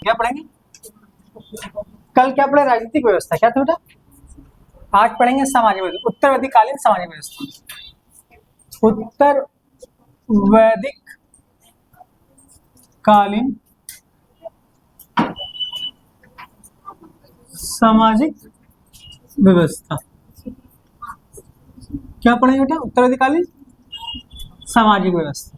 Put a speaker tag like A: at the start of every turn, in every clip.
A: क्या पढ़ेंगे? कल क्या पढ़े? राजनीतिक व्यवस्था। क्या था बेटा? आज पढ़ेंगे सामाजिक व्यवस्था, उत्तर वैदिककालीन सामाजिक व्यवस्था। उत्तर वैदिक कालीन सामाजिक व्यवस्था। क्या पढ़ेंगे बेटा? उत्तर वैदिककालीन सामाजिक व्यवस्था।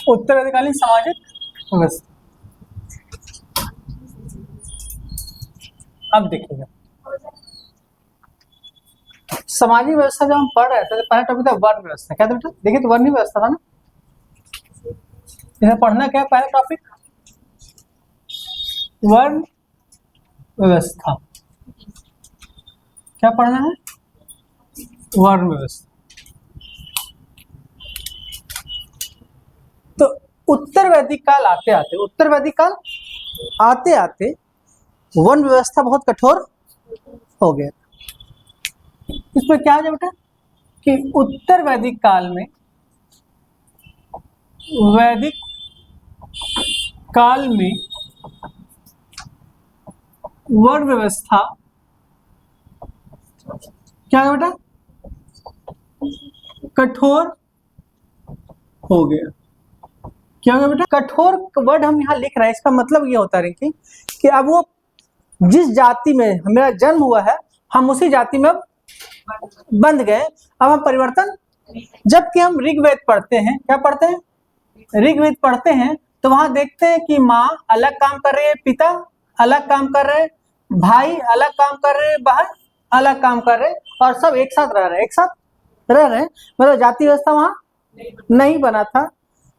A: उत्तर वैदिककालीन सामाजिक व्यवस्था। अब देखिएगा, सामाजिक व्यवस्था जब हम पढ़ रहे थे तो पहला टॉपिक था वर्ण व्यवस्था। क्या था बेटा? देखिए तो वर्ण व्यवस्था था ना, इन्हें पढ़ना क्या है? पहला टॉपिक वर्ण व्यवस्था। क्या पढ़ना है? वर्ण व्यवस्था। तो उत्तर वैदिक काल आते आते वर्ण व्यवस्था बहुत कठोर हो गया। इसमें क्या है बेटा कि उत्तर वैदिक काल में वर्ण व्यवस्था क्या है बेटा? कठोर हो गया। क्या होगा बेटा? कठोर वर्ड हम यहाँ लिख रहे हैं, इसका मतलब ये होता है कि अब वो जिस जाति में मेरा जन्म हुआ है हम उसी जाति में बंध गए, अब हम परिवर्तन। जबकि हम ऋग्वेद पढ़ते हैं, क्या पढ़ते हैं? ऋग्वेद पढ़ते हैं तो वहां देखते हैं कि माँ अलग काम कर रही है, पिता अलग काम कर रहे, भाई अलग काम कर रहे, बहन अलग काम कर रहे, और सब एक साथ रह रहे हैं। मतलब जाति व्यवस्था वहां नहीं बना था।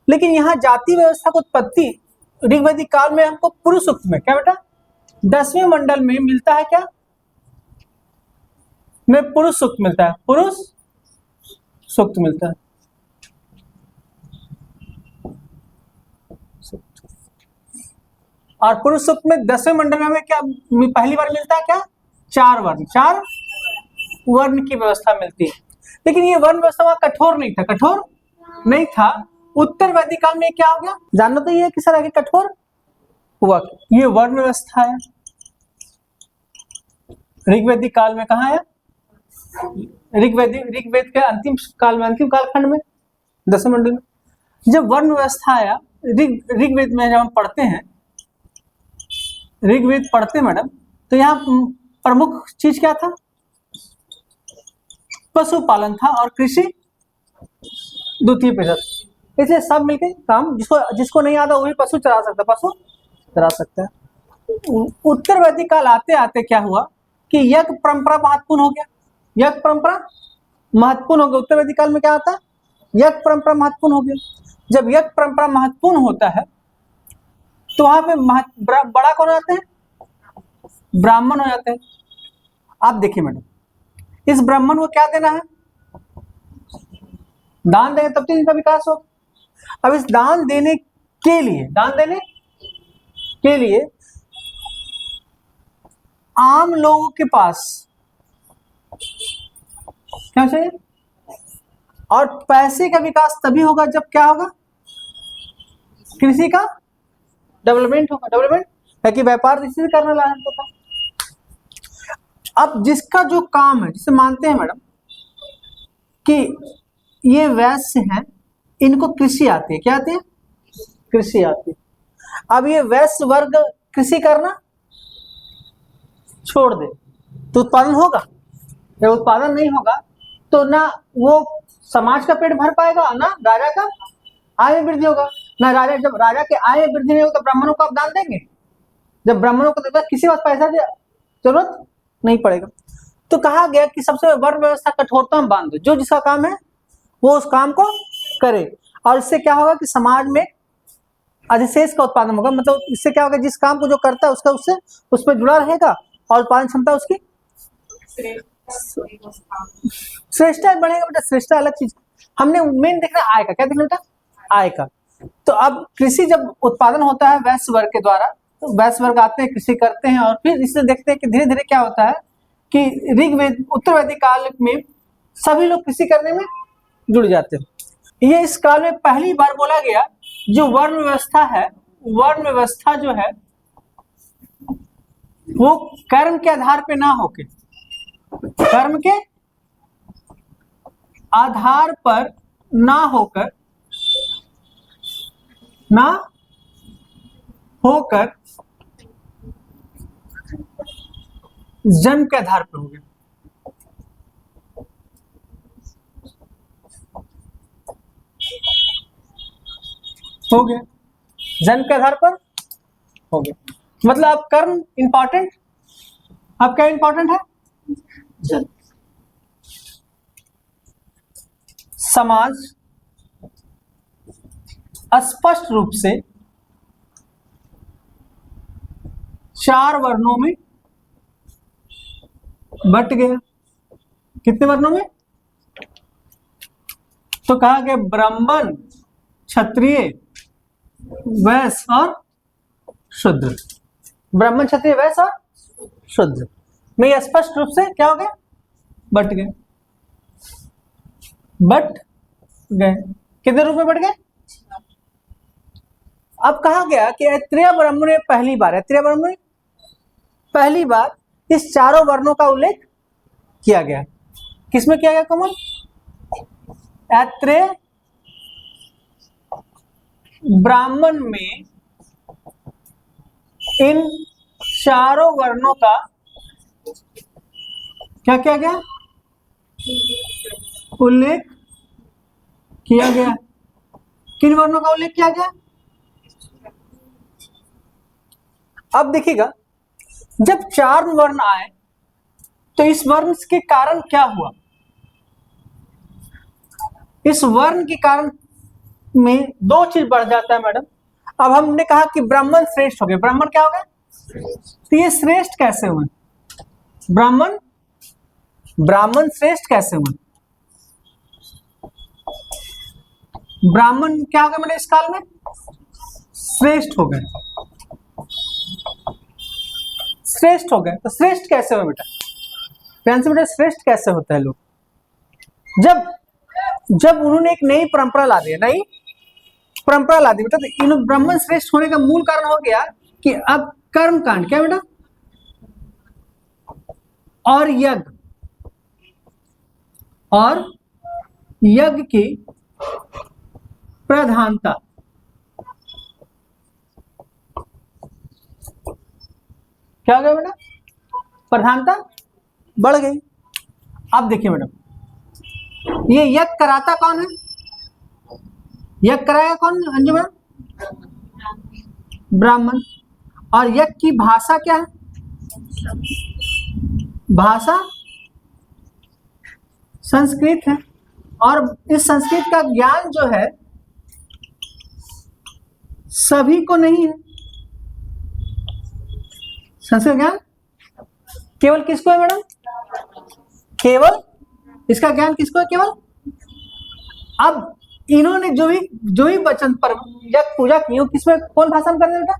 A: लेकिन यहाँ जाति व्यवस्था की उत्पत्ति ऋग्वैदिक काल में हमको पुरुष सूक्त में, क्या बेटा? 10वें मंडल में मिलता है। क्या में? पुरुष सूक्त मिलता है, पुरुष सूक्त मिलता है। और पुरुष सूक्त में 10वें मंडल में हमें क्या पहली बार मिलता है? क्या? 4 वर्ण की व्यवस्था मिलती है। लेकिन ये वर्ण व्यवस्था वहां कठोर नहीं था। उत्तर वैदिक काल में क्या हो गया? जानना तो ये है कि सर आगे कठोर हुआ। ये वर्ण व्यवस्था है। ऋग्वैदिक काल में कहाँ है? ऋग्वेद के अंतिम कालखंड में 10वें मंडल में जब वर्ण व्यवस्था आया। ऋग्वेद में जब हम पढ़ते हैं, मैडम, तो यहाँ प्रमुख चीज क्या था? पशुपालन था और कृषि द्वितीय प्रतिशत। इसलिए सब मिलके काम, जिसको नहीं आता वो भी पशु चरा सकता है। उत्तर वैदिक काल आते आते क्या हुआ कि यज्ञ परंपरा महत्वपूर्ण हो गया। उत्तर वैदिक काल में क्या आता है? यज्ञ परंपरा महत्वपूर्ण हो गया। जब यज्ञ परंपरा महत्वपूर्ण होता है तो वहां पे बड़ा कौन आते हैं? ब्राह्मण हो जाते हैं। आप देखिए मैडम, इस ब्राह्मण को क्या देना है? दान देंगे तब तो इनका विकास हो। अब इस दान देने के लिए आम लोगों के पास क्या चाहिए? और पैसे का विकास तभी होगा जब क्या होगा? कृषि का डेवलपमेंट होगा। डेवलपमेंट है कि व्यापार इसी से करने लायक होता। अब जिसका जो काम है, जिसे मानते हैं मैडम कि ये वैश्य हैं, इनको कृषि आती है। क्या आती है? कृषि आती है। अब ये वैश्य वर्ग कृषि करना छोड़ दे तो उत्पादन होगा? जब उत्पादन नहीं होगा तो ना वो समाज का पेट भर पाएगा, ना राजा का आय में वृद्धि होगा। ना राजा, जब राजा के आय में वृद्धि नहीं होगा तो ब्राह्मणों को आप दान देंगे? जब ब्राह्मणों को देगा किसी बात पैसा की जरूरत नहीं पड़ेगा। तो कहा गया कि सबसे वर्ण व्यवस्था कठोरता में बांध दो, जो जिसका काम है वो उस काम को करे। और इससे क्या होगा कि समाज में अधिशेष का उत्पादन होगा। मतलब इससे क्या होगा? जिस काम को जो करता है उसका उस पर जुड़ा रहेगा और उत्पादन क्षमता उसकी श्रेष्ठता बढ़ेगा। बेटा श्रेष्ठता अलग चीज, हमने मेन देखना आय का। क्या देखना बेटा? आय का। तो अब कृषि जब उत्पादन होता है वैश्य वर्ग के द्वारा, तो वैश्य वर्ग आते हैं, कृषि करते हैं, और फिर इससे देखते हैं कि धीरे धीरे क्या होता है कि ऋग्वेद उत्तर वैदिक काल में सभी लोग कृषि करने में जुड़ जाते हैं। ये इस काल में पहली बार बोला गया जो वर्ण व्यवस्था है, वर्ण व्यवस्था जो है वो कर्म के आधार पे ना होके, कर्म के आधार पर ना होकर जन्म के आधार पर हो गया। जन्म के आधार पर हो गया, मतलब अब कर्म इंपॉर्टेंट, अब क्या इंपॉर्टेंट है? जन्म। समाज स्पष्ट रूप से 4 वर्णों में बट गया। कितने वर्णों में? तो कहा गया ब्राह्मण, क्षत्रिय, वैश्य और शूद्र। ब्राह्मण, क्षत्रिय, वैश्य और शूद्र में स्पष्ट रूप से क्या हो गया? बट गए। बट गए। कितने रूप में बट गए? अब कहा गया कि ऐत्रेय ब्राह्मण में पहली बार, ऐत्रेय ब्राह्मण में पहली बार इस चारों वर्णों का उल्लेख किया गया। किसमें किया गया कमल? ऐत्रेय ब्राह्मण में इन चारों वर्णों का क्या किया गया? उल्लेख किया गया। किन वर्णों का उल्लेख किया गया? अब देखिएगा, जब 4 वर्ण आए तो इस वर्ण के कारण क्या हुआ? इस वर्ण के कारण में 2 चीज बढ़ जाता है मैडम। अब हमने कहा कि ब्राह्मण श्रेष्ठ हो गए। ब्राह्मण क्या हो गए? तो ये श्रेष्ठ कैसे हुए? ब्राह्मण श्रेष्ठ कैसे हुए? ब्राह्मण क्या हो गए मैंने इस काल में? श्रेष्ठ हो गए। श्रेष्ठ हो गए तो श्रेष्ठ कैसे हुए बेटा? बेटा श्रेष्ठ कैसे होता है लोग? जब उन्होंने एक नई परंपरा ला दी, नई परंपरा ला दी बेटा, तो इन ब्राह्मण श्रेष्ठ होने का मूल कारण हो गया कि अब कर्म कांड क्या बेटा और यज्ञ की प्रधानता, क्या हो गया बेटा? प्रधानता बढ़ गई। अब देखिए मैडम, ये यज्ञ कराता कौन है? यज्ञ कराया कौन अंजू मैडम? ब्राह्मण। और यज्ञ की भाषा क्या है? भाषा संस्कृत है। और इस संस्कृत का ज्ञान जो है सभी को नहीं है। संस्कृत ज्ञान केवल किसको है मैडम? केवल इसका ज्ञान किसको है? केवल। अब इन्होंने जो भी वचन पर यज्ञ पूजा की, किसमें, कौन भाषा में करते बेटा?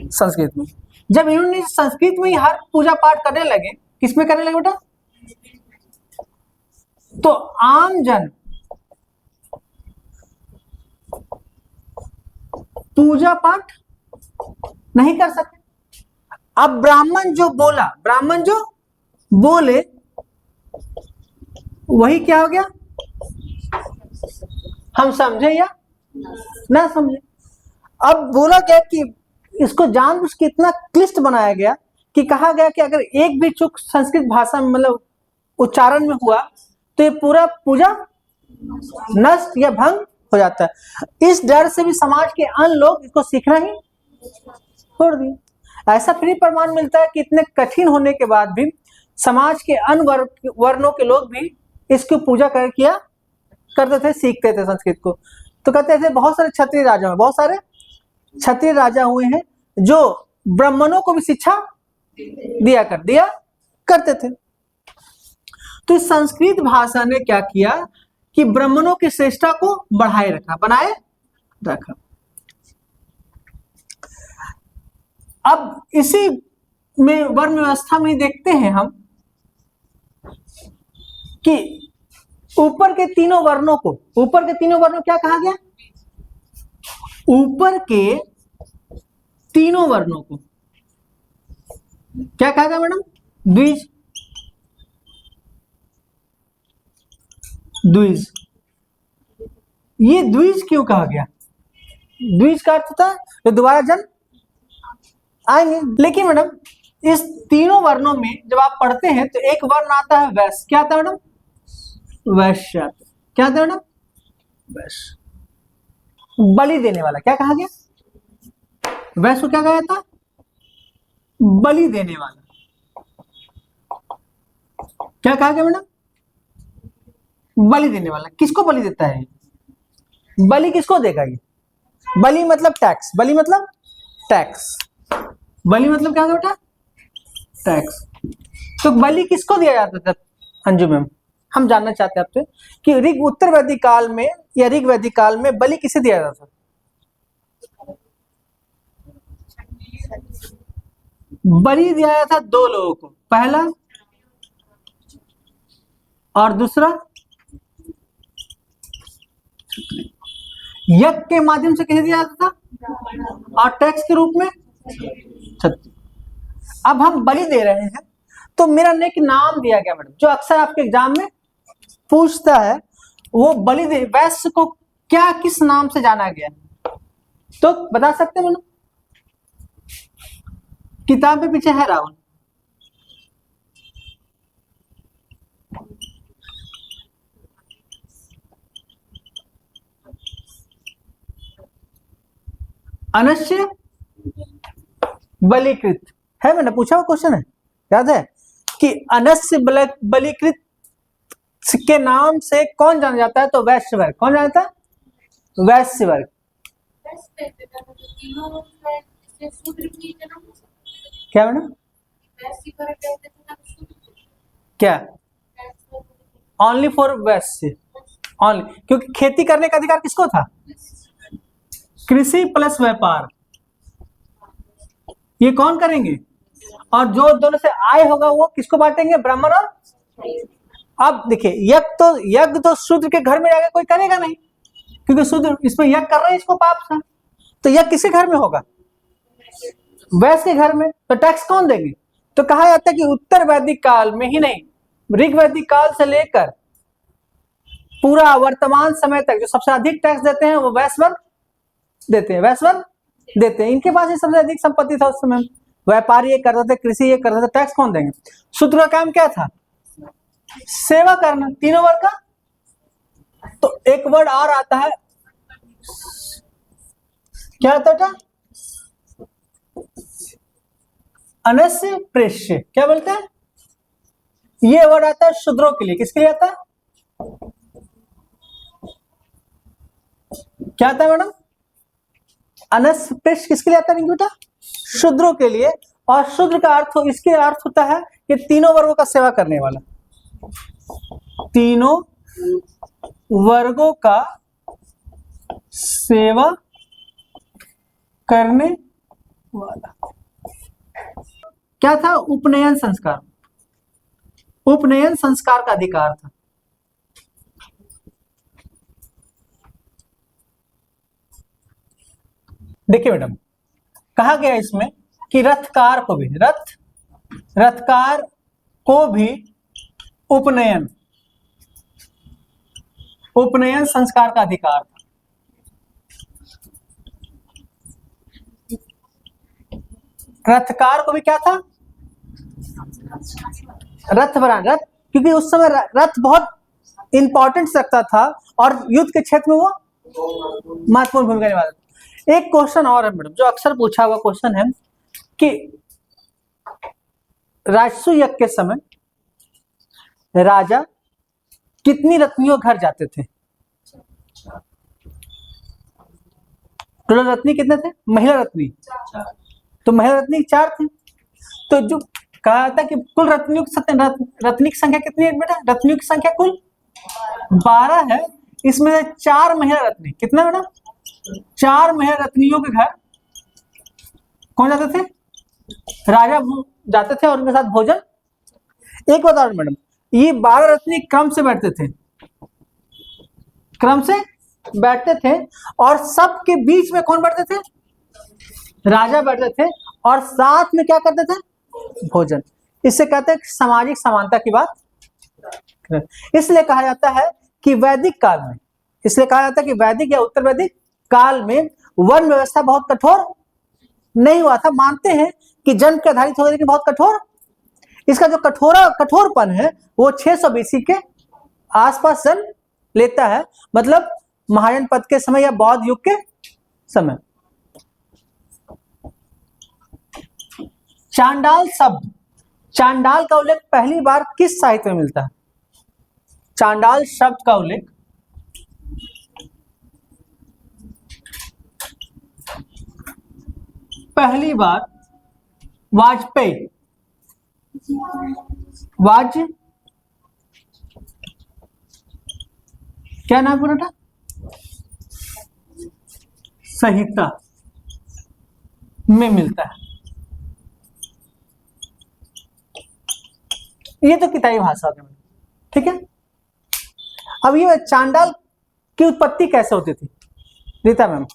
A: संस्कृत में। जब इन्होंने संस्कृत में ही हर पूजा पाठ करने लगे, किसमें करने लगे बेटा? तो आम जन पूजा पाठ नहीं कर सकते। अब ब्राह्मण जो बोले वही क्या हो गया? हम समझे या ना समझे? अब बोला गया कि इसको जानबूझ के इतना क्लिष्ट बनाया गया कि कहा गया कि अगर एक भी चूक संस्कृत भाषा में मतलब उच्चारण में हुआ तो ये पूरा पूजा नष्ट या भंग हो जाता है। इस डर से भी समाज के अन्य लोग इसको सीखना ही छोड़ दिए। ऐसा फिर प्रमाण मिलता है कि इतने कठिन होने के बाद भी समाज के अन्य वर्णों के लोग भी इसकी पूजा किया करते थे, सीखते थे संस्कृत को। तो कहते थे बहुत सारे क्षत्रिय राजा हुए हैं जो ब्राह्मणों को भी शिक्षा दिया करते थे। तो इस संस्कृत भाषा ने क्या किया कि ब्राह्मणों की श्रेष्ठता को बनाए रखा। अब इसी में वर्ण व्यवस्था में देखते हैं हम कि ऊपर के तीनों वर्णों को, ऊपर के तीनों वर्णों क्या कहा गया? ऊपर के तीनों वर्णों को क्या कहा गया मैडम? द्विज। द्विज। ये द्विज क्यों कहा गया? द्विज का अर्थ था जो दोबारा जन्म आएंगे। लेकिन मैडम इस तीनों वर्णों में जब आप पढ़ते हैं तो एक वर्ण आता है वैश्य। क्या आता है मैडम? वैश्य आता है। क्या आता है मैडम? वैश्य। बलि देने वाला क्या कहा गया? वैश्य को क्या कहा था? बलि देने वाला। क्या कहा गया मैडम? बलि देने वाला। किसको बलि देता है? बलि किसको देगा? ये बलि मतलब टैक्स। बलि मतलब टैक्स। बलि मतलब क्या होता बेटा? टैक्स। तो बलि किसको दिया जाता था अंजू मैम? हम जानना चाहते हैं आपसे कि ऋग उत्तर वैदिक काल में या ऋग वैदिक काल में बलि किसे दिया जाता था? बलि दिया जाता था दो लोगों को, पहला और दूसरा यज्ञ के माध्यम से किसे दिया जाता था? और टैक्स के रूप में छत्री। अब हम बलि दे रहे हैं तो मेरा एक नाम दिया गया मैडम, जो अक्सर आपके एग्जाम में पूछता है। वो बलि दे वैश्य को क्या किस नाम से जाना गया? तो बता सकते हैं मैडम? किताब में पीछे है राहुल। अनश्य बलिकृत है। मैंने पूछा हुआ क्वेश्चन है, याद है कि अनश्य बलिकृत के नाम से कौन जाना जाता है? तो वैश्य वर्ग। कौन जाना जाता है? वैश्य वर्ग। क्या मैडम? क्या? Only for Vysya. ओनली, क्योंकि खेती करने का अधिकार किसको था? कृषि प्लस व्यापार। ये कौन करेंगे? और जो दोनों से आय होगा वो किसको बांटेंगे? ब्राह्मण और। अब देखिए यज्ञ तो शूद्र के घर में जाकर कोई करेगा नहीं, क्योंकि शूद्र इसमें यज्ञ कर रहे हैं, इसको पाप था। तो यज्ञ किसके घर में होगा? वैश्य के घर में। तो टैक्स कौन देंगे? तो कहा जाता है कि उत्तर वैदिक काल में ही नहीं, ऋग वैदिक काल से लेकर पूरा वर्तमान समय तक जो सबसे अधिक टैक्स देते हैं वो वैश्य वर्ग देते हैं। वैश्य वर्ग देते हैं। इनके पास ही सबसे अधिक संपत्ति था उस समय। व्यापारी ये करते थे, कृषि ये करते थे, टैक्स कौन देंगे? शूद्र का काम क्या था? सेवा करना, तीनों वर्ग का। तो एक वर्ड और आता है, क्या आता था? अनस्य प्रेष्य। क्या बोलते हैं? ये वर्ड आता है शूद्रों के लिए। किसके लिए आता है? क्या आता है मैडम? अनस्य प्रेष्य किसके लिए आता है बेटा? शूद्रों के लिए। और शूद्र का अर्थ इसके अर्थ होता है कि तीनों वर्गों का सेवा करने वाला। तीनों वर्गों का सेवा करने वाला। क्या था? उपनयन संस्कार। उपनयन संस्कार का अधिकार था। देखिए मैडम, कहा गया इसमें कि रथकार को भी उपनयन संस्कार का अधिकार था। रथकार को भी क्या था? रथ बनाना। रथ, क्योंकि उस समय रथ बहुत इंपॉर्टेंस रखता था और युद्ध के क्षेत्र में वो महत्वपूर्ण भूमिका निभाता था। एक क्वेश्चन और है मैडम जो अक्सर पूछा हुआ क्वेश्चन है कि राजसूय यज्ञ के समय राजा कितनी रत्नियों घर जाते थे? टोटल रत्नी कितने थे? महिला रत्नी। तो महिला रत्नी 4 थे। तो जो कहा था कि कुल रत्नियों की संख्या कितनी है बेटा? रत्नियों की संख्या कुल 12 है। इसमें से 4 महिला रत्नी। कितना बेटा? 4 महिला रत्नियों के घर कौन जाते थे? राजा जाते थे और उनके साथ भोजन। एक बात और मैडम, ये 12 रत्नी क्रम से बैठते थे, क्रम से बैठते थे, और सबके बीच में कौन बैठते थे? राजा बैठते थे, और साथ में क्या करते थे? भोजन। इससे कहते हैं सामाजिक समानता की बात। इसलिए कहा जाता है कि वैदिक काल में, इसलिए कहा जाता है कि वैदिक या उत्तर वैदिक काल में वर्ण व्यवस्था बहुत कठोर नहीं हुआ था। मानते हैं कि जन्म के आधारित हो, लेकिन बहुत कठोर, इसका जो कठोरपन है वो 600 BC के आसपास जन्म लेता है, मतलब महाजनपद के समय या बौद्ध युग के समय। चांडाल शब्द, चांडाल का उल्लेख पहली बार किस साहित्य में मिलता है? चांडाल शब्द का उल्लेख पहली बार वाजपेयी, क्या नाम पूरा था? संहिता में मिलता है। ये तो किताबी भाषा में, ठीक है। अब ये चांडाल की उत्पत्ति कैसे होती थी रीता मैम?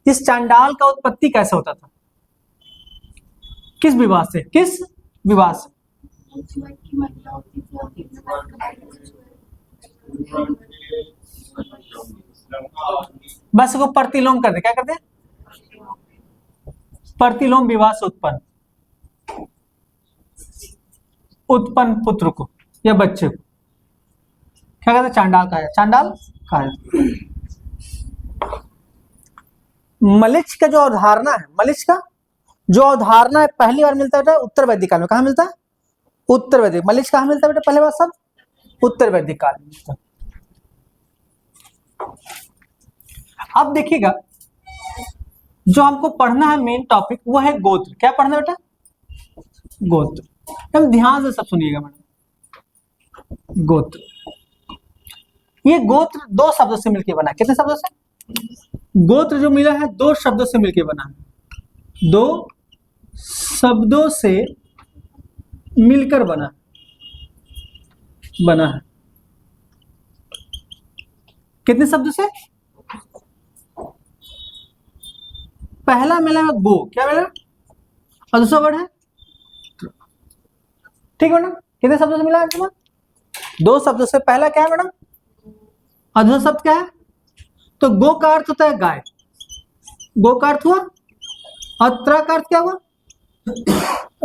A: इस चांडाल का उत्पत्ति कैसे होता था? किस विवाह से? किस विवाह से? बस को प्रतिलोम कर दे, क्या करते हैं? प्रतिलोम विवाह से उत्पन्न पुत्र को या बच्चे को क्या कहते हैं? चांडाल कहा जाए, चांडाल कहा जाए। मलिच्छ का जो अवधारणा है, मलिच्छ का जो अवधारणा है पहली बार मिलता है उत्तर वैदिक काल में। कहाँ मिलता है? उत्तर वैदिक। मलिच्छ कहाँ मिलता है बेटा पहले बार? सब उत्तर वैदिक काल में मिलता है। अब देखिएगा, जो हमको पढ़ना है मेन टॉपिक वो है गोत्र। क्या पढ़ना है बेटा? गोत्र। हम ध्यान से सब सुनिएगा मैडम। गोत्र, ये गोत्र दो शब्दों से मिलकर बना। कितने शब्दों से? गोत्र जो मिला है दो शब्दों से मिलकर बना है, दो शब्दों से मिलकर बना है। कितने शब्दों से? पहला मिला है गो, क्या मिला? और दूसरा वर्ड है, ठीक है मैडम। कितने शब्दों से मिला है? दो शब्दों से। पहला क्या है मैडम? और दूसरा शब्द क्या है? तो गो का अर्थ होता है गाय, गो का अर्थ हुआ, और त्र का अर्थ क्या हुआ?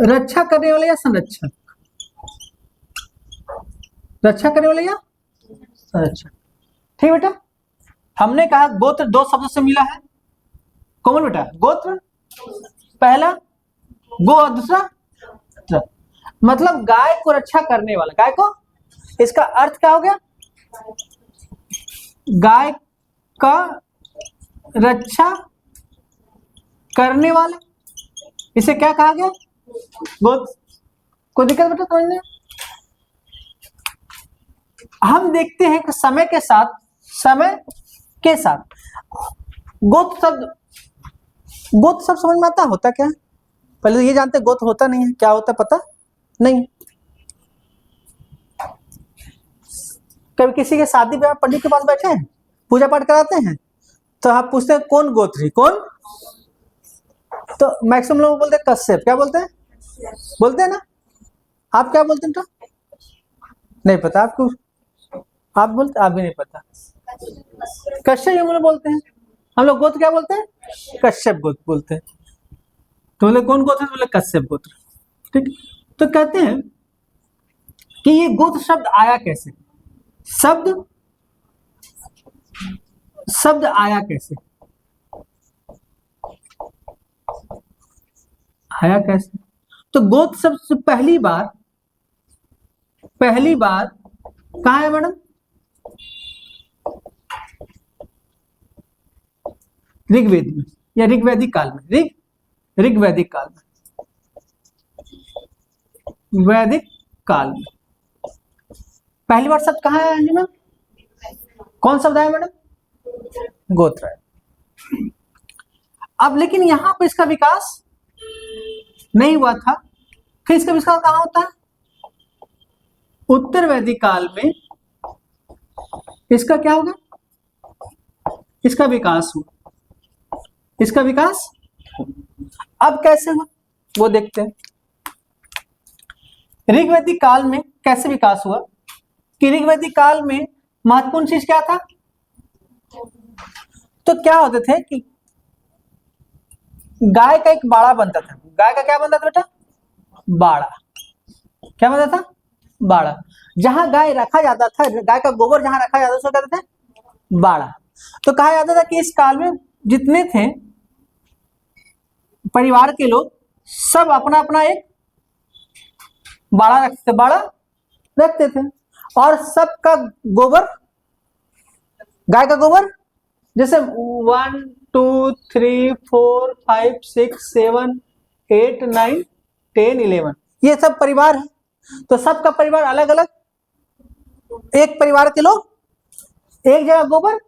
A: रक्षा करने वाले या संरक्षक। रक्षा करने वाले या संरक्षक, ठीक बेटा। हमने कहा गोत्र दो शब्दों से मिला है। कौन बेटा? गोत्र पहला गो और दूसरा त्र, मतलब गाय को रक्षा करने वाला। गाय को, इसका अर्थ क्या हो गया? गाय का रक्षा करने वाला, इसे क्या कहा गया? गोत्र। कोई दिक्कत बेटा समझने? हम देखते हैं कि समय के साथ गोत्र शब्द समझ में आता होता क्या? पहले ये जानते गोत्र होता नहीं है, क्या होता पता नहीं। कभी किसी के शादी ब्याह पंडित के पास बैठे हैं, पूजा पाठ कराते हैं, तो आप पूछते हैं कौन गोत्री, कौन? तो मैक्सिमम लोग बोलते हैं कश्यप। क्या बोलते हैं? बोलते हैं ना। आप क्या बोलते हैं? तो नहीं पता आपको? आप बोलते? आप भी नहीं पता। कश्यप हम लोग बोलते हैं। हम लोग गोत्र क्या बोलते हैं? कश्यप गोत्र बोलते हैं। तो बोले कौन गोत्र? बोले कश्यप गोत्र, ठीक। तो कहते हैं कि ये गोत्र शब्द आया कैसे? शब्द आया कैसे? आया कैसे? तो गोत्र शब्द से पहली बार कहाँ है मैडम? ऋग्वेद में या ऋग्वैदिक काल में। ऋग्वैदिक काल में, वैदिक काल में पहली बार शब्द कहाँ है मैडम? कौन शब्द है मैडम? गोत्र है। अब लेकिन यहां पर इसका विकास नहीं हुआ था। फिर इसका विकास कहाँ होता है? उत्तर वैदिक काल में इसका क्या होगा, इसका विकास हुआ, इसका विकास। अब कैसे हुआ वो देखते हैं। ऋग्वैदिक काल में कैसे विकास हुआ कि ऋग्वैदिक काल में महत्वपूर्ण चीज क्या था, तो क्या होते थे कि गाय का एक बाड़ा बनता था। गाय का क्या बनता था बेटा, बाड़ा। क्या बनता था, बाड़ा। जहां गाय रखा जाता था, गाय का गोबर जहां रखा जाता था उसको कहते थे बाड़ा। तो कहा जाता था कि इस काल में जितने थे परिवार के लोग सब अपना अपना एक बाड़ा रखते थे, बाड़ा रखते थे, और सबका गोबर, गाय का गोबर, जैसे 1 2 3 4 5 6 7 8 9 10 11 ये सब परिवार है। तो सबका परिवार अलग अलग, एक परिवार के लोग एक जगह गोबर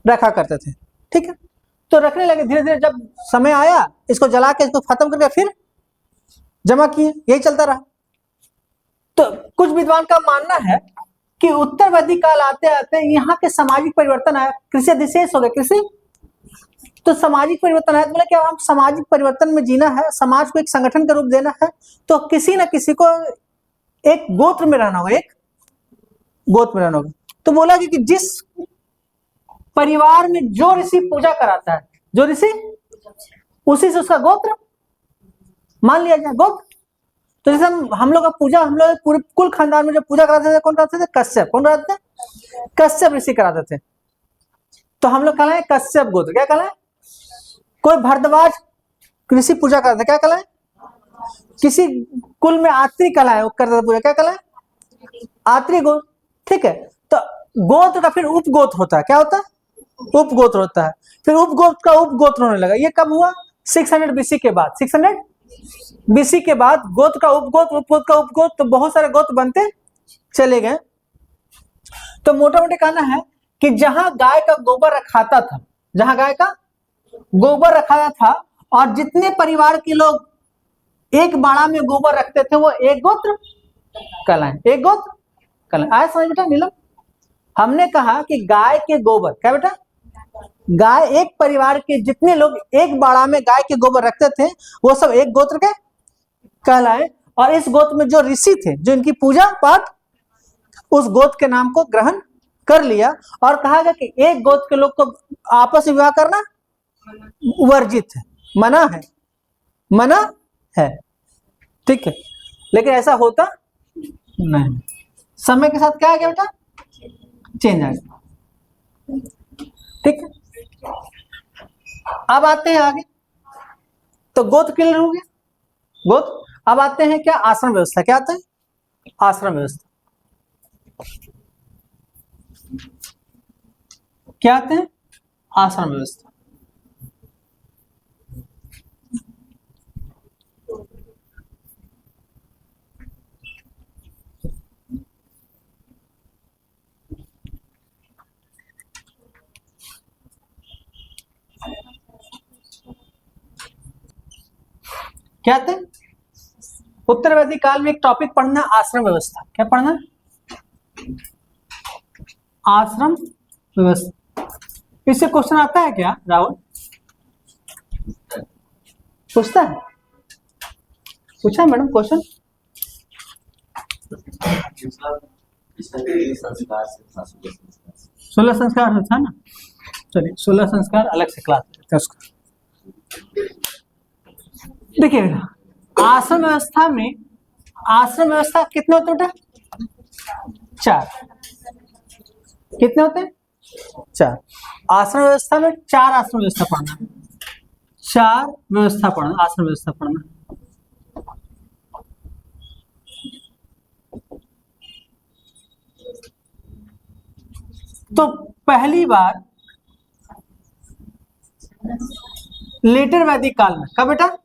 A: रखा करते थे। ठीक है, तो रखने लगे। धीरे धीरे जब समय आया, इसको जला के इसको खत्म करके फिर जमा किए, यही चलता रहा। तो कुछ विद्वान का मानना है कि उत्तर वैदिक काल आते आते यहाँ के सामाजिक परिवर्तन आया, कृषि अधिशेष हो गया, कृषि। तो सामाजिक परिवर्तन आया, मतलब क्या, हम सामाजिक परिवर्तन में जीना है, समाज को एक संगठन का रूप देना है, तो किसी न किसी को एक गोत्र में रहना होगा, एक गोत्र में रहना होगा। तो बोला कि जिस परिवार में जो ऋषि पूजा कराता है, जो ऋषि, उसी से उसका गोत्र मान लिया जाए, गोत्र। तो जैसे हम लोग का पूजा, हम लोग पूरे कुल खानदान में जो पूजा कराते थे, कौन कराते थे, कश्यप। कौन कराते थे, कश्यप ऋषि कराते थे। तो हम लोग कहलाए कश्यप गोत्र। क्या कहलाए, कोई भरद्वाज ऋषि पूजा करते, क्या कहलाए, किसी कुल में आत्री कहलाए, वो करते थे पूजा, क्या कहलाए, आत्री गोत्र। ठीक है, तो गोत्र का फिर उपगोत्र होता है, क्या होता है, उपगोत्र होता है। फिर उपगोत्र का उपगोत्र होने लगा। ये कब हुआ, 600 बीसी के बाद। 600 बीसी के बाद गोत्र का उपगोत्र, उपगोत्र का उपगोत्र, तो बहुत सारे गोत्र बनते चले गए। तो मोटा मोटी कहना है कि जहां गाय का गोबर रखाता था, जहां गाय का गोबर रखाता था, और जितने परिवार के लोग एक बाड़ा में गोबर रखते थे, वो एक गोत्र कहलाए, एक गोत्र कहलाए। आया समझ बेटा नीलम, हमने कहा कि गाय के गोबर, क्या बेटा, गाय, एक परिवार के जितने लोग एक बाड़ा में गाय के गोबर रखते थे, वो सब एक गोत्र के कहलाए। और इस गोत्र में जो ऋषि थे, जो इनकी पूजा पाठ, उस गोत्र के नाम को ग्रहण कर लिया, और कहा गया कि एक गोत्र के लोग को आपस में विवाह करना वर्जित है, मना है, मना है। ठीक है, लेकिन ऐसा होता नहीं। समय के साथ क्या आ गया बेटा, चेंज आ गया। ठीक है, अब आते हैं आगे। तो गोत्र क्लियर हो गया, गोत्र। अब आते हैं क्या, आश्रम व्यवस्था। क्या आता है, आश्रम व्यवस्था। क्या आते हैं, आश्रम व्यवस्था। क्या आते हैं, उत्तर वैदिक काल में एक टॉपिक पढ़ना, आश्रम व्यवस्था। क्या पढ़ना, आश्रम व्यवस्था। इससे क्वेश्चन आता है क्या राहुल, पूछता है, पूछा है मैडम क्वेश्चन। 16 संस्कार था ना, चलिए 16 संस्कार अलग से क्लास लेते हैं उसका। देखिए आश्रम व्यवस्था में, आश्रम व्यवस्था कितने होते बेटा, 4। कितने होते हैं, 4। आश्रम व्यवस्था में 4 आश्रम व्यवस्था पढ़ना, 4 व्यवस्था पढ़ना, आश्रम व्यवस्था पढ़ना। तो पहली बार लेटर वैदिक काल में, कब बेटा,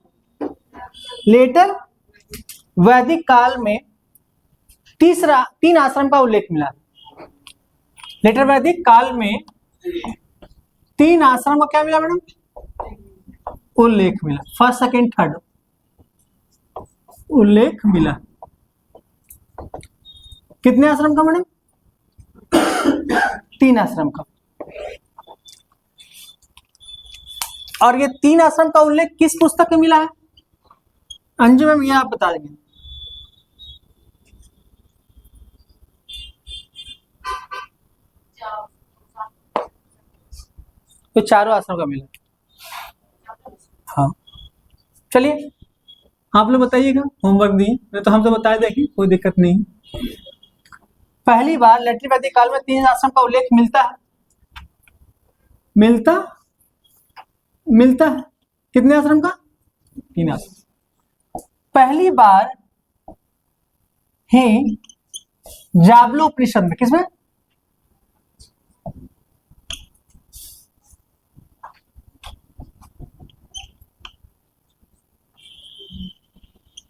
A: लेटर वैदिक काल में 3 आश्रम का उल्लेख मिला। लेटर वैदिक काल में 3 आश्रम का क्या मिला मैडम, उल्लेख मिला। फर्स्ट, सेकंड, थर्ड उल्लेख मिला। कितने आश्रम का मैडम? 3 आश्रम का। और ये 3 आश्रम का उल्लेख किस पुस्तक में मिला है? अंजू मैम ये आप बता देंगे। तो चारों आश्रम का मिला। हाँ चलिए आप लोग बताइएगा, होमवर्क दिए नहीं तो हम तो बता देंगे, कोई दिक्कत नहीं। पहली बार लेटर वैदिक काल में 3 आश्रम का उल्लेख मिलता है। मिलता है कितने आश्रम का? 3 आश्रम। पहली बार है जाबलोपनिषद में, किसमें?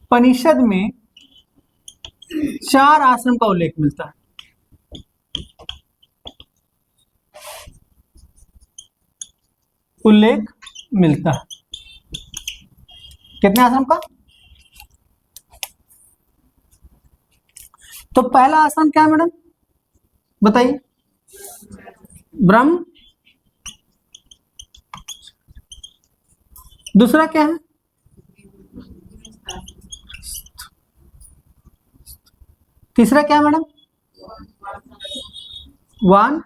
A: उपनिषद में 4 आश्रम का उल्लेख मिलता है। कितने आश्रम का? तो पहला आश्रम क्या है मैडम बताइए? ब्रह्म। दूसरा क्या है? तीसरा क्या है मैडम? वान।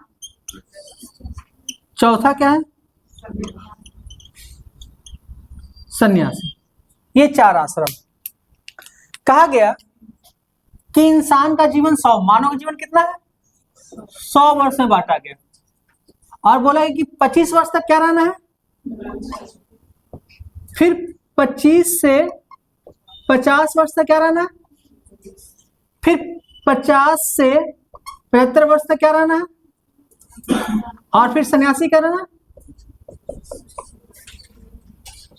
A: चौथा क्या है? सन्यासी। ये 4 आश्रम। कहा गया कि इंसान का जीवन 100, मानव का जीवन कितना है? 100 वर्ष में बांटा गया। और बोला है कि 25 वर्ष तक क्या रहना है, फिर 25 से 50 वर्ष तक क्या रहना है, फिर 50 से 75 वर्ष तक क्या रहना है, और फिर सन्यासी क्या रहना,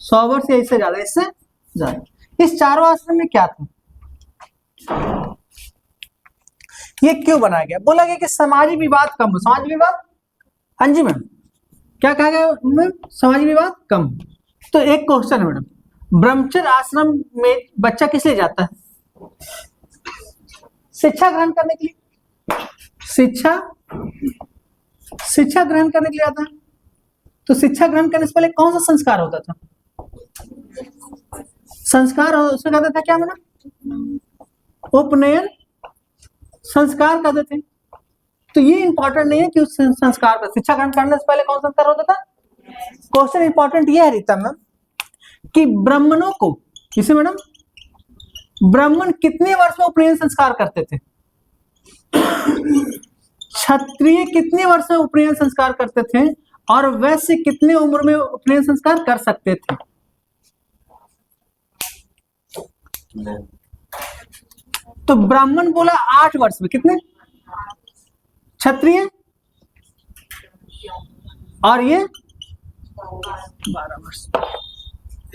A: 100 वर्ष या इससे ज्यादा, इससे ज्यादा। इस चारों आश्रम में क्या था, ये क्यों बनाया गया? बोला गया कि सामाजिक विवाद कम हो। सामाजिक विवाद, हाँ जी मैम, क्या कहा गया मैम? सामाजिक विवाद कम। तो एक क्वेश्चन है मैडम, ब्रह्मचर्य आश्रम में बच्चा किस लिए जाता है? शिक्षा ग्रहण करने के लिए। शिक्षा ग्रहण करने के लिए आता है। तो शिक्षा ग्रहण करने से पहले कौन सा संस्कार होता था? संस्कार उसको कहते थे क्या मैडम? उपनयन संस्कार कहते थे। तो ये इंपॉर्टेंट नहीं है कि उस संस्कार का, शिक्षा ग्रहण करने से पहले कौन संस्कार होता था? क्वेश्चन इंपॉर्टेंट ये है रीता मैम कि ब्राह्मणों को, किसे मैडम? ब्राह्मण कितने वर्ष में उपनयन संस्कार करते थे? क्षत्रिय कितने वर्ष में उपनयन संस्कार करते थे? और वैश्य कितने उम्र में उपनयन संस्कार कर सकते थे? तो ब्राह्मण बोला 8 वर्ष में, कितने? क्षत्रिय और ये 12 वर्ष।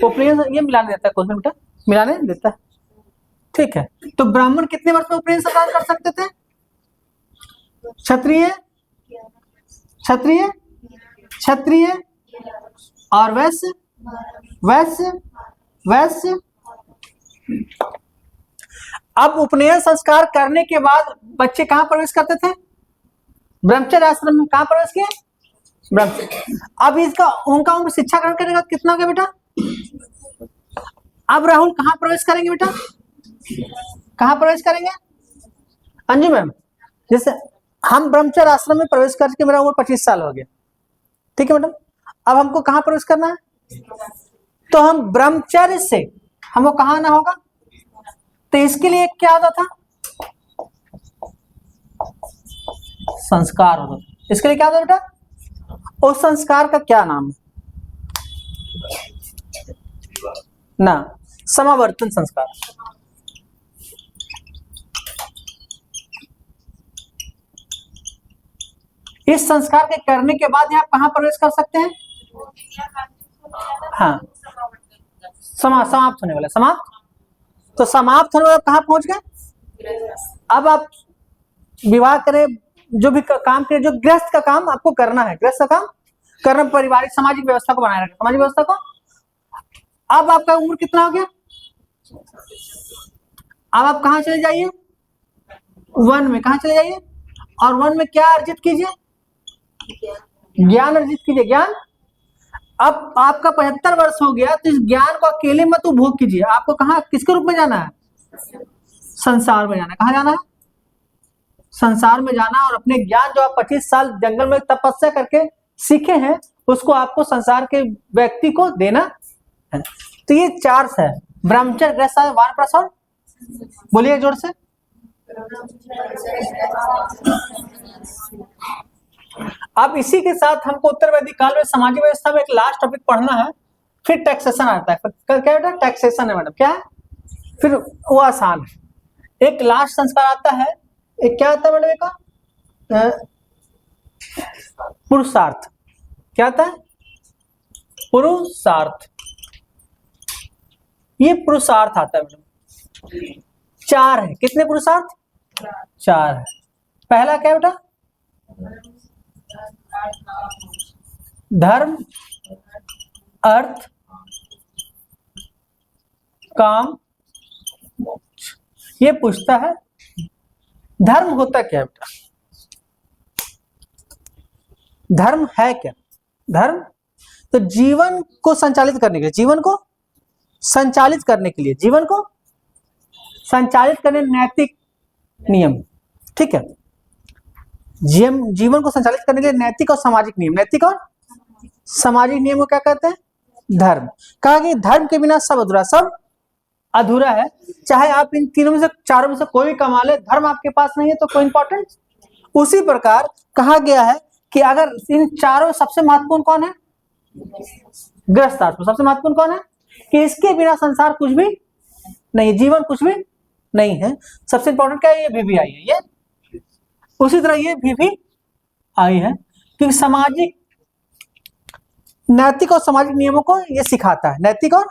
A: उपनयन ये मिलाने देता है क्वेश्चन बेटा, मिलाने देता है, ठीक है। तो ब्राह्मण कितने वर्ष में उपनयन संस्कार कर सकते थे? क्षत्रिय और वैश्य। अब उपनयन संस्कार करने के बाद बच्चे कहां प्रवेश करते थे? ब्रह्मचर्य आश्रम में। कहां प्रवेश किए? ब्रह्मचर्य। अब उनका उम्र शिक्षा ग्रहण करने का कितना हो गया बेटा? अब राहुल कहां प्रवेश करेंगे बेटा? कहां प्रवेश करेंगे? अंजू मैम, जैसे हम ब्रह्मचर्य आश्रम में प्रवेश करके मेरा उम्र 25 साल हो गया, ठीक है मैडम। अब हमको कहां प्रवेश करना है? तो हम ब्रह्मचर्य से हमको कहां आना होगा? तो इसके लिए क्या होता था? संस्कार होता था। इसके लिए क्या होता बेटा? उस संस्कार का क्या नाम है ना? समावर्तन संस्कार। इस संस्कार के करने के बाद आप कहां प्रवेश कर सकते हैं? हाँ, समाप्त होने वाला। समाप्त, तो समाप्त होने वाला कहां पहुंच गए? अब आप विवाह करें, जो भी काम करें, जो गृहस्थ का काम आपको करना है, गृहस्थ का काम करना, पारिवारिक सामाजिक व्यवस्था को बनाए रखना, सामाजिक व्यवस्था को। अब आपका उम्र कितना हो गया? अब आप कहां चले जाइए? वन में कहा चले जाइए, और वन में क्या अर्जित कीजिए, ज्ञान अर्जित कीजिए, ज्ञान। अब आपका 75 वर्ष हो गया, तो इस ज्ञान को अकेले मत उपभोग कीजिए, आपको कहाँ किसके रूप में जाना है, संसार में जाना है। कहाँ जाना है, संसार में जाना, और अपने ज्ञान जो आप 25 साल जंगल में तपस्या करके सीखे हैं उसको आपको संसार के व्यक्ति को देना है। तो ये चार है, ब्रह्मचर्य, गृहस्थ, वानप्रस्थ और बोलिए जोर से। अब इसी के साथ हमको उत्तर वैदिक काल में सामाजिक व्यवस्था में एक लास्ट टॉपिक पढ़ना है, फिर टैक्सेशन आता है। क्या बेटा, टैक्सेशन है मैडम, क्या है, फिर वो आसान है। एक लास्ट संस्कार आता है, एक क्या आता है मैडम, एक पुरुषार्थ। क्या आता है, पुरुषार्थ। ये पुरुषार्थ आता है मैडम, चार है। कितने पुरुषार्थ, चार है। पहला क्या बेटा, धर्म, अर्थ, काम, मोक्ष। ये पूछता है धर्म होता क्या बेटा, धर्म है क्या, धर्म तो जीवन को संचालित करने के लिए, जीवन को संचालित करने के लिए, जीवन को संचालित करने नैतिक नियम, ठीक है। जीवन को संचालित करने के लिए नैतिक और सामाजिक नियम, नैतिक और सामाजिक नियम को क्या कहते हैं, धर्म। कहा कि धर्म के बिना सब अधूरा, सब अधूरा है। चाहे आप इन तीनों में से, चारों में से कोई भी कमा ले, धर्म आपके पास नहीं है तो कोई इंपॉर्टेंट। उसी प्रकार कहा गया है कि अगर इन चारों में सबसे महत्वपूर्ण कौन है, गृहस्थाश्रम सबसे महत्वपूर्ण कौन है, कि इसके बिना संसार कुछ भी नहीं, जीवन कुछ भी नहीं है। सबसे इंपॉर्टेंट क्या है, ये भी आई है, ये उसी तरह ये भी आई है, क्योंकि सामाजिक, नैतिक और सामाजिक नियमों को ये सिखाता है। नैतिक और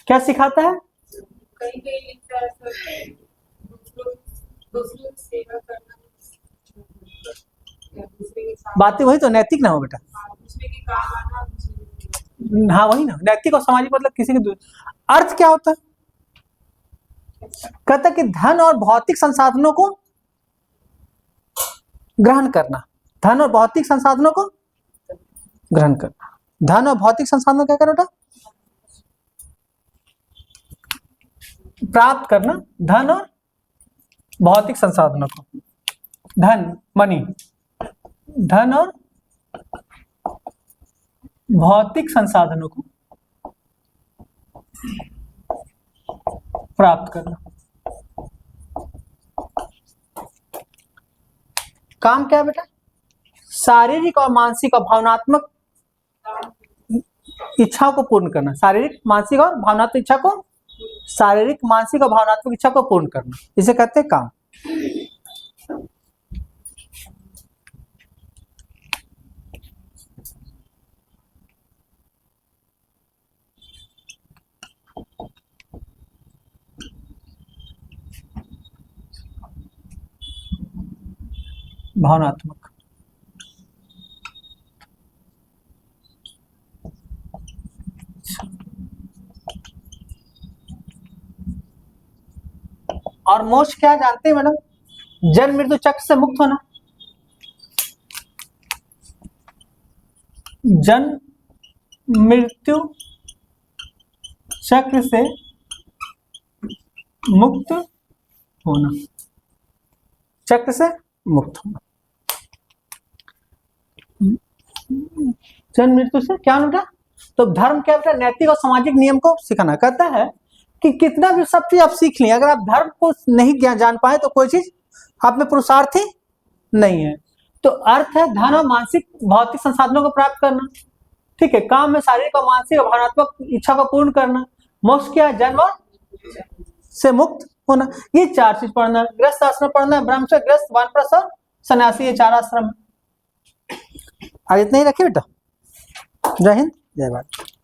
A: क्या सिखाता है, बातें वही तो, नैतिक ना हो बेटा, हाँ वही ना, नैतिक और सामाजिक मतलब किसी के। अर्थ क्या होता है, कहता है कि धन और भौतिक संसाधनों को ग्रहण करना, धन और भौतिक संसाधनों को ग्रहण करना, धन और भौतिक संसाधनों क्या करना, प्राप्त करना, धन और भौतिक संसाधनों को, धन मनी, धन और भौतिक संसाधनों को प्राप्त करना। काम क्या है बेटा, शारीरिक और मानसिक और भावनात्मक इच्छाओं को पूर्ण करना, शारीरिक, मानसिक और भावनात्मक इच्छा को, शारीरिक, मानसिक और भावनात्मक इच्छा को पूर्ण करना, इसे कहते हैं काम। भावनात्मक, और मोक्ष क्या जानते हैं मैडम, जन्म मृत्यु चक्र से मुक्त होना, जन्म मृत्यु चक्र से मुक्त होना, चक्र से मुक्त होना, जन्म मृत्यु से क्या होता। तो धर्म क्या बेटा, नैतिक और सामाजिक नियम को सिखाना। कहता है कि कितना भी सब चीज आप सीख लें, अगर आप धर्म को नहीं जान पाए तो कोई चीज आप में पुरुषार्थ ही नहीं है। तो अर्थ है धन और मानसिक भौतिक संसाधनों को प्राप्त करना, ठीक है। काम में शारीरिक और मानसिक और भावनात्मक इच्छा को पूर्ण करना। मोक्ष क्या है, जन्म से मुक्त होना। ये चार चीज पढ़ना है। गृहस्थ आश्रम पढ़ना है, ब्रह्मचर्य, गृहस्थ, वानप्रस्थ और सन्यासी, ये चार आश्रम। आज इतना ही रखिए बेटा। जय हिंद, जय भारत।